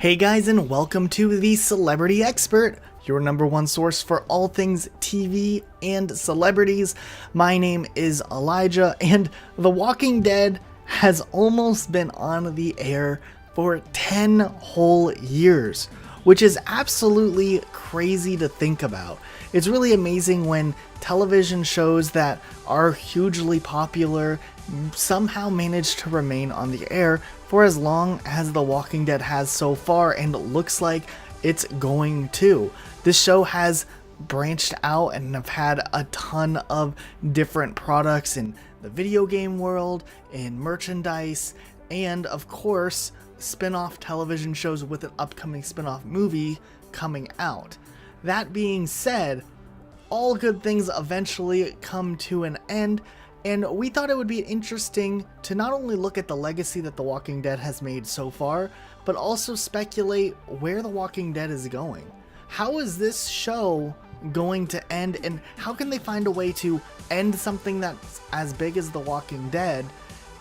Hey guys, and welcome to The Celebrity Expert, your number one source for all things TV and celebrities. My name is Elijah, and The Walking Dead has almost been on the air for 10 whole years, which is absolutely crazy to think about. It's really amazing when television shows that are hugely popular somehow manage to remain on the air for as long as The Walking Dead has so far, and it looks like it's going to. This show has branched out and have had a ton of different products in the video game world, in merchandise, and of course, spin-off television shows with an upcoming spin-off movie coming out. That being said, all good things eventually come to an end, and we thought it would be interesting to not only look at the legacy that The Walking Dead has made so far, but also speculate where The Walking Dead is going. How is this show going to end, and how can they find a way to end something that's as big as The Walking Dead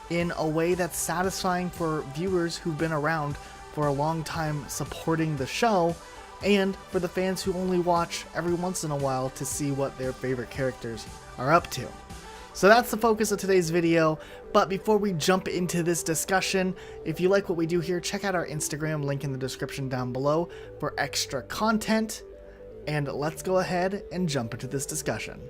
in a way that's satisfying for viewers who've been around for a long time supporting the show, and for the fans who only watch every once in a while to see what their favorite characters are up to. So that's the focus of today's video, but before we jump into this discussion, if you like what we do here, check out our Instagram, link in the description down below for extra content, and let's go ahead and jump into this discussion.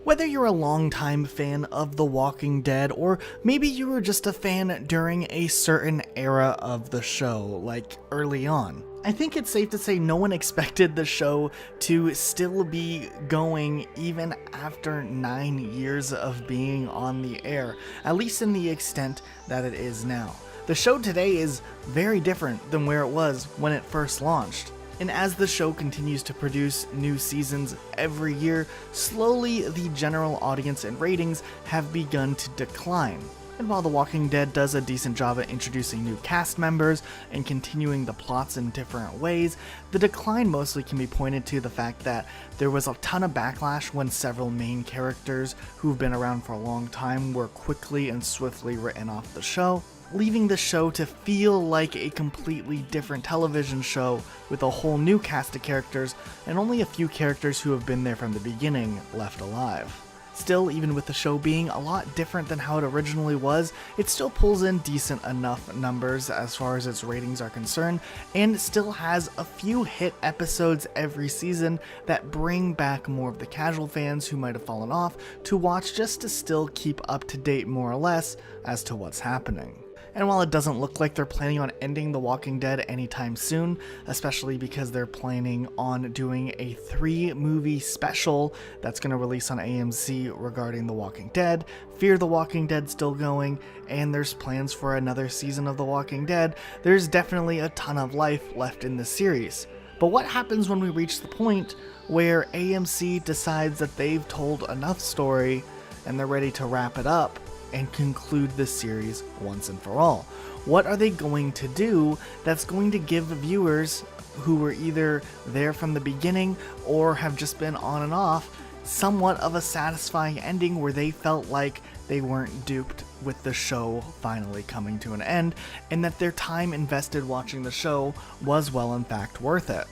Whether you're a longtime fan of The Walking Dead, or maybe you were just a fan during a certain era of the show, like early on, I think it's safe to say no one expected the show to still be going even after 9 years of being on the air, at least in the extent that it is now. The show today is very different than where it was when it first launched. And as the show continues to produce new seasons every year, slowly the general audience and ratings have begun to decline. And while The Walking Dead does a decent job at introducing new cast members and continuing the plots in different ways, the decline mostly can be pointed to the fact that there was a ton of backlash when several main characters who've been around for a long time were quickly and swiftly written off the show, leaving the show to feel like a completely different television show with a whole new cast of characters and only a few characters who have been there from the beginning left alive. Still, even with the show being a lot different than how it originally was, it still pulls in decent enough numbers as far as its ratings are concerned, and it still has a few hit episodes every season that bring back more of the casual fans who might have fallen off to watch just to still keep up to date more or less as to what's happening. And while it doesn't look like they're planning on ending The Walking Dead anytime soon, especially because they're planning on doing a 3-movie special that's going to release on AMC regarding The Walking Dead, Fear the Walking Dead still going, and there's plans for another season of The Walking Dead, there's definitely a ton of life left in the series. But what happens when we reach the point where AMC decides that they've told enough story and they're ready to wrap it up and conclude the series once and for all? What are they going to do that's going to give viewers who were either there from the beginning or have just been on and off somewhat of a satisfying ending where they felt like they weren't duped with the show finally coming to an end, and that their time invested watching the show was well in fact worth it?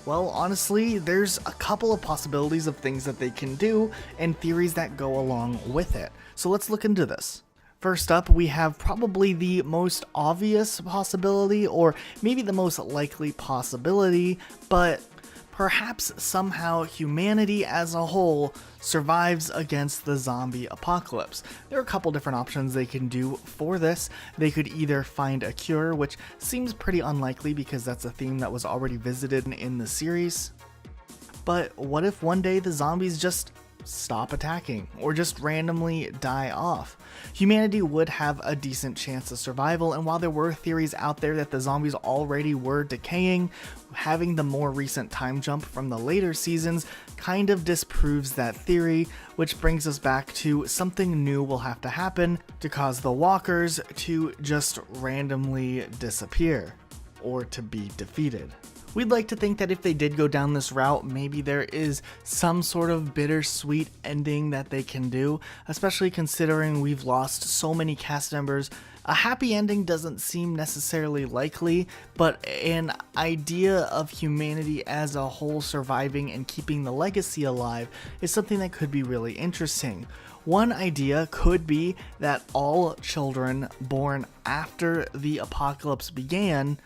Well, honestly, there's a couple of possibilities of things that they can do and theories that go along with it. So let's look into this. First up, we have probably the most obvious possibility, or maybe the most likely possibility, but perhaps somehow humanity as a whole survives against the zombie apocalypse. There are a couple different options they can do for this. They could either find a cure, which seems pretty unlikely because that's a theme that was already visited in the series. But what if one day the zombies just stop attacking or just randomly die off? Humanity would have a decent chance of survival, and while there were theories out there that the zombies already were decaying, having the more recent time jump from the later seasons kind of disproves that theory, which brings us back to something new will have to happen to cause the walkers to just randomly disappear or to be defeated. We'd like to think that if they did go down this route, maybe there is some sort of bittersweet ending that they can do, especially considering we've lost so many cast members A happy ending doesn't seem necessarily likely, but an idea of humanity as a whole surviving and keeping the legacy alive is something that could be really interesting. One idea could be that all children born after the apocalypse began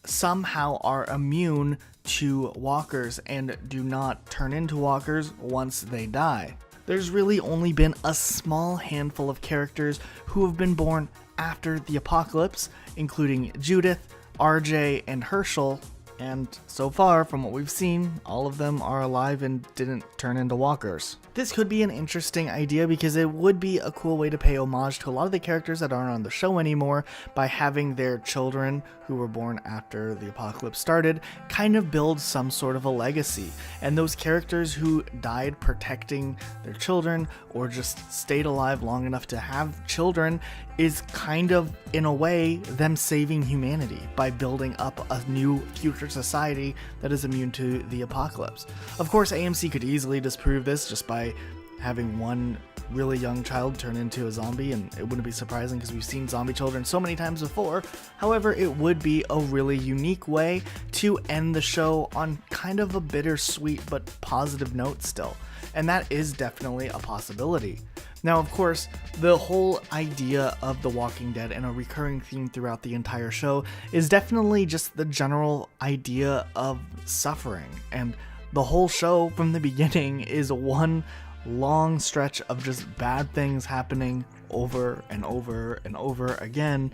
somehow are immune to walkers and do not turn into walkers once they die. There's really only been a small handful of characters who have been born after the apocalypse, including Judith, RJ, and Herschel, and so far, from what we've seen, all of them are alive and didn't turn into walkers. This could be an interesting idea because it would be a cool way to pay homage to a lot of the characters that aren't on the show anymore by having their children who were born after the apocalypse started kind of build some sort of a legacy. And those characters who died protecting their children or just stayed alive long enough to have children is kind of, in a way, them saving humanity by building up a new future society that is immune to the apocalypse. Of course, AMC could easily disprove this just by having one really young child turn into a zombie, and it wouldn't be surprising because we've seen zombie children so many times before. However, it would be a really unique way to end the show on kind of a bittersweet but positive note still, and that is definitely a possibility. Now, of course, the whole idea of The Walking Dead and a recurring theme throughout the entire show is definitely just the general idea of suffering, and the whole show from the beginning is one long stretch of just bad things happening over and over and over again.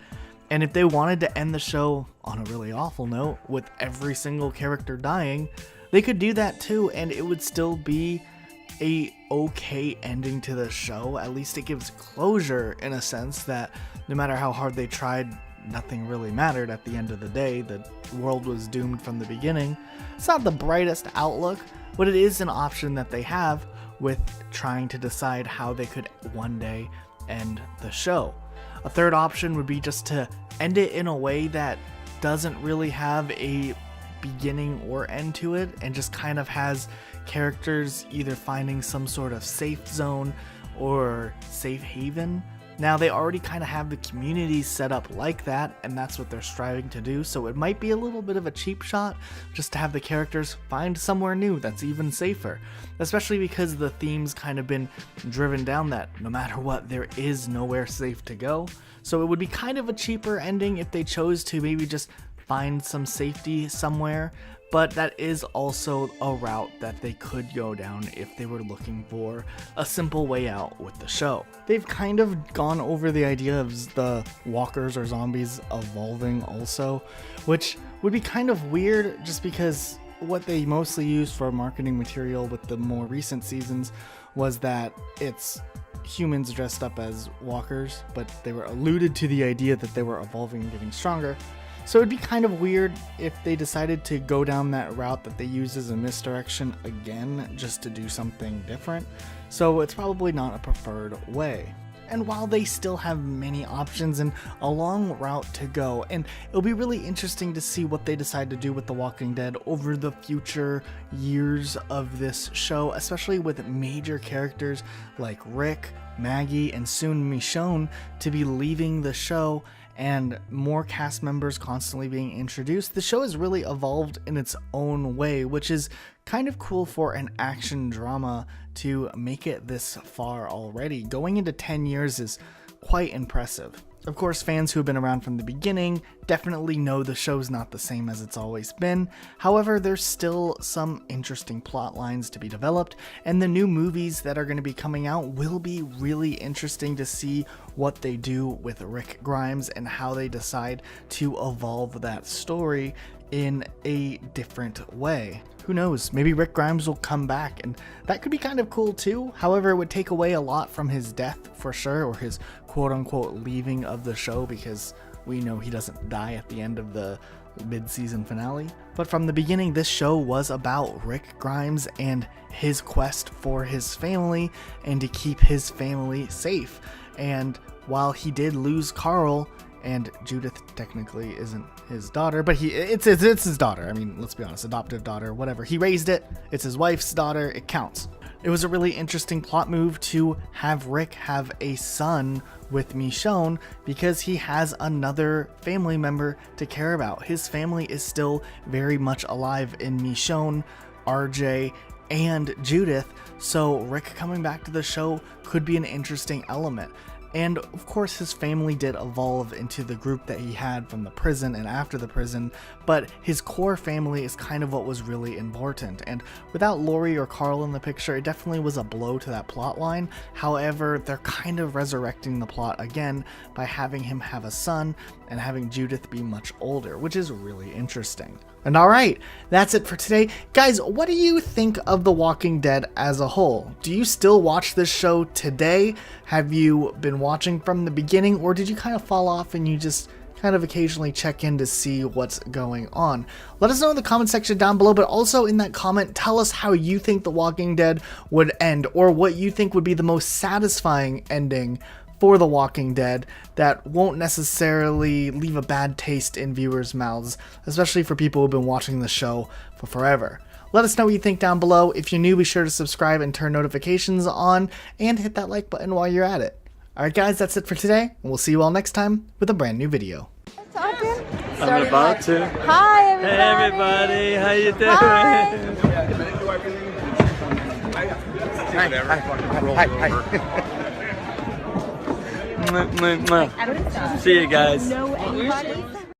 And if they wanted to end the show on a really awful note with every single character dying, they could do that too, and it would still be a okay ending to the show. At least it gives closure in a sense that no matter how hard they tried, nothing really mattered at the end of the day. The world was doomed from the beginning. It's not the brightest outlook, but it is an option that they have with trying to decide how they could one day end the show. A third option would be just to end it in a way that doesn't really have a beginning or end to it and just kind of has characters either finding some sort of safe zone or safe haven. Now, they already kind of have the community set up like that, and that's what they're striving to do, so it might be a little bit of a cheap shot just to have the characters find somewhere new that's even safer, especially because the theme's kind of been driven down that no matter what, there is nowhere safe to go. So it would be kind of a cheaper ending if they chose to maybe just find some safety somewhere, but that is also a route that they could go down if they were looking for a simple way out with the show. They've kind of gone over the idea of the walkers or zombies evolving also, which would be kind of weird just because what they mostly used for marketing material with the more recent seasons was that it's humans dressed up as walkers, but they were alluded to the idea that they were evolving and getting stronger. So it'd be kind of weird if they decided to go down that route that they use as a misdirection again just to do something different. So it's probably not a preferred way. And while they still have many options and a long route to go, and it'll be really interesting to see what they decide to do with The Walking Dead over the future years of this show, especially with major characters like Rick, Maggie, and soon Michonne to be leaving the show and more cast members constantly being introduced. The show has really evolved in its own way, which is kind of cool for an action drama to make it this far already. Going into 10 years is quite impressive. Of course, fans who have been around from the beginning definitely know the show's not the same as it's always been. However, there's still some interesting plot lines to be developed, and the new movies that are going to be coming out will be really interesting to see what they do with Rick Grimes and how they decide to evolve that story in a different way. Who knows, maybe Rick Grimes will come back, and that could be kind of cool too. However, it would take away a lot from his death for sure, or his quote-unquote leaving of the show, because we know he doesn't die at the end of the mid-season finale. But from the beginning, this show was about Rick Grimes and his quest for his family and to keep his family safe. And while he did lose Carl, and Judith technically isn't his daughter, but it's his daughter. I mean, let's be honest, adoptive daughter, whatever. He raised it. It's his wife's daughter. It counts. It was a really interesting plot move to have Rick have a son with Michonne because he has another family member to care about. His family is still very much alive in Michonne, RJ, and Judith, so Rick coming back to the show could be an interesting element. And of course his family did evolve into the group that he had from the prison and after the prison, but his core family is kind of what was really important. And without Lori or Carl in the picture, it definitely was a blow to that plot line. However, they're kind of resurrecting the plot again by having him have a son and having Judith be much older, which is really interesting. And alright, that's it for today. Guys, what do you think of The Walking Dead as a whole? Do you still watch this show today? Have you been watching from the beginning, or did you kind of fall off and you just kind of occasionally check in to see what's going on? Let us know in the comment section down below, but also in that comment, tell us how you think The Walking Dead would end, or what you think would be the most satisfying ending for The Walking Dead that won't necessarily leave a bad taste in viewers' mouths, especially for people who've been watching the show for forever. Let us know what you think down below. If you're new, be sure to subscribe and turn notifications on, and hit that like button while you're at it. Alright guys, that's it for today, and we'll see you all next time with a brand new video. I'm about to. Hi everybody. Hey everybody, how you doing? Hi. See you guys. Know anybody?